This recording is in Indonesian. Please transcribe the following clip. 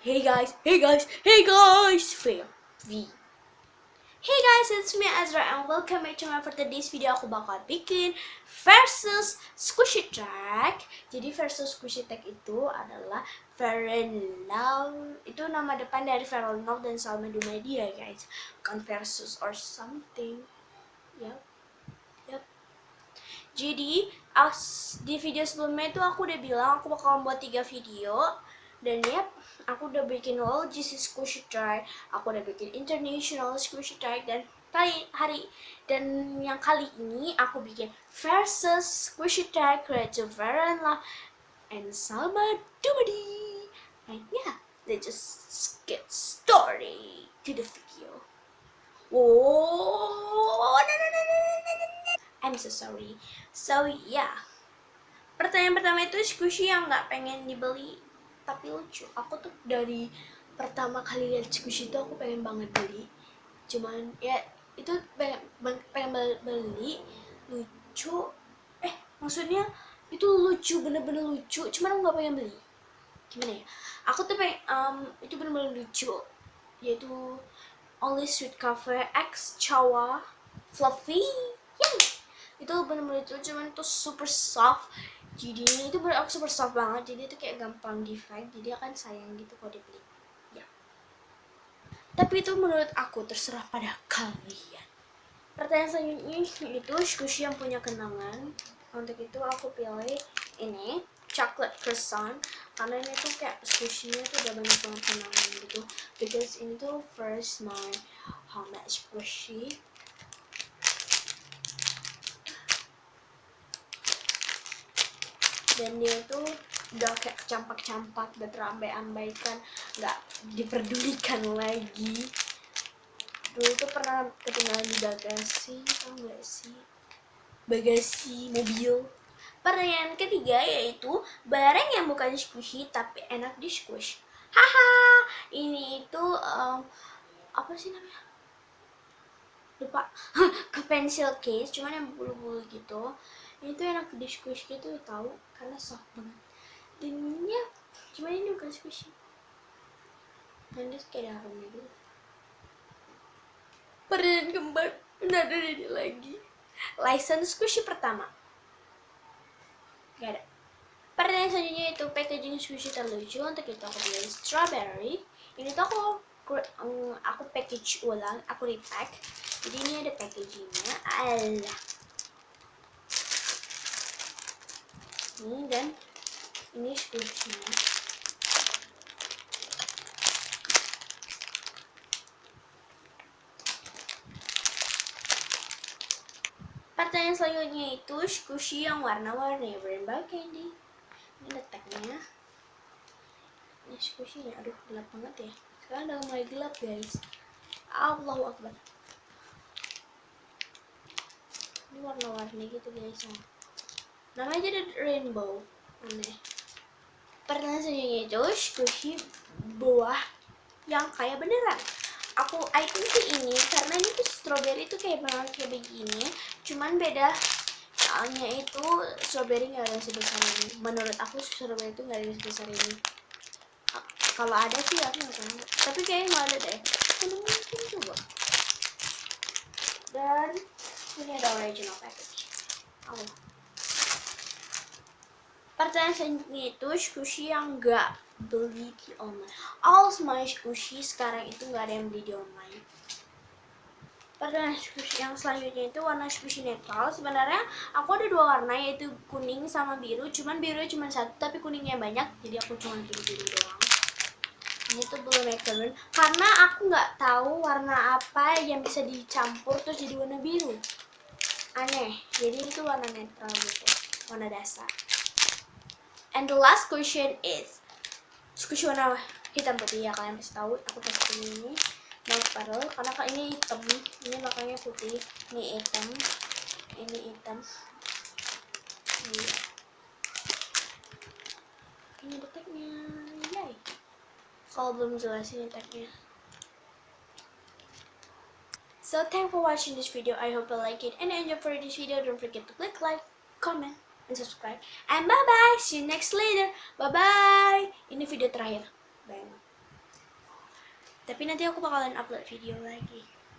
Hey guys, V. Hey guys, it's me Azra and welcome back to my for today's video. Aku bakal bikin versus Squishy Tag. Jadi versus Squishy Tag itu adalah Ferenal. Itu nama depan dari Ferenal dan Salma Dumadia guys. Bukan versus or something. Yap, yap. Jadi di video sebelumnya itu aku udah bilang aku bakal membuat 3 video. Dan aku udah bikin World GC Squishy Tag, aku udah bikin International Squishy Tag, dan yang kali ini aku bikin versus Squishy Tag Creative Veranla and Salma Dumadi. And let's just get started to the video. Oh, I'm so sorry. So pertanyaan pertama itu squishy yang nggak pengen dibeli tapi lucu. Aku tuh dari pertama kali lihat squishy itu aku pengen banget beli, cuman itu pengen beli lucu. Maksudnya itu lucu, bener-bener lucu, cuman aku nggak pengen beli. Gimana ya, aku tuh pengen itu bener-bener lucu, yaitu Only Sweet Cafe X Chawa Fluffy. Itu bener-bener lucu, cuman itu super soft. Jadi itu aku super soft banget, jadi itu kayak gampang di fight, jadi akan sayang gitu kalau dibeli ya. Tapi itu menurut aku, terserah pada kalian. Pertanyaan selanjutnya itu squishy yang punya kenangan. Untuk itu aku pilih ini chocolate croissant, karena ini tuh kayak squishy-nya tuh udah banyak banget kenangan gitu, because ini tuh first my homemade squishy. Dan dia tuh udah kayak campak-campak, udah terambai-ambaikan, nggak diperdulikan lagi. Dulu tuh pernah ketinggalan di bagasi, tau gak sih? Bagasi mobil. Pertanyaan ketiga yaitu barang yang bukan squishy tapi enak di squish. Haha, ini itu apa sih namanya? Lupa. Ke pencil case, cuman yang bulu-bulu gitu. Ini tuh enak di squish gitu, tahu, karena soft banget. Dan cuman ini bukan squishy. Dan dia kayak harumnya gitu. Pertanyaan keempat, benar ada ini lagi. License squishy pertama. Gak ada. Pertanyaan selanjutnya itu packaging squishy terlucu. Untuk itu aku pilih strawberry. Ini tuh aku package ulang, aku repack. Jadi ini ada packagingnya. Alah. Ini dan ini squishy-nya. Pertanyaan selanjutnya itu squishy yang warna-warni rainbow candy. Ini letaknya. Ini squishy-nya, aduh gelap banget ya. Sekarang udah mulai gelap guys. Allahu Akbar. Ini warna-warni gitu guys. Namanya jadi rainbow. Aneh. Pertanyaan selanjutnya itu squishy buah yang kayak beneran. I think sih ini, karena ini tuh strawberry tuh kayak beneran kayak begini, cuman beda soalnya itu strawberry nggak ada sebesar ini. Menurut aku strawberry itu nggak ada sebesar ini. Kalau ada sih aku nggak tahu, tapi kayaknya nggak ada deh. Mungkin coba. Dan ini ada original package. Pertanyaan selanjutnya itu squishy yang nggak beli di online. All my squishy sekarang itu nggak ada yang beli di online. Pertanyaan squishy yang selanjutnya itu warna squishy netral. Sebenarnya aku ada 2 warna, yaitu kuning sama biru. Cuman birunya cuma 1 tapi kuningnya banyak, jadi aku cuma pilih biru doang. Ini tuh blue macaron, karena aku nggak tahu warna apa yang bisa dicampur terus jadi warna biru. Aneh. Jadi itu warna netral gitu, warna dasar. And the last question is squishy warna hitam putih ya, kalian pasti tahu. Aku pakai ini milk pearl karena ini hitam, ini makanya putih. Ini hitam, ini hitam. Ini deteknya, yay. Kalau belum jelasin deteknya. So thanks for watching this video. I hope you like it and enjoy for this video. Don't forget to click like, comment, and subscribe. And bye bye. See you next later. Bye bye. Ini video terakhir. Bye. Tapi nanti aku bakalan upload video lagi.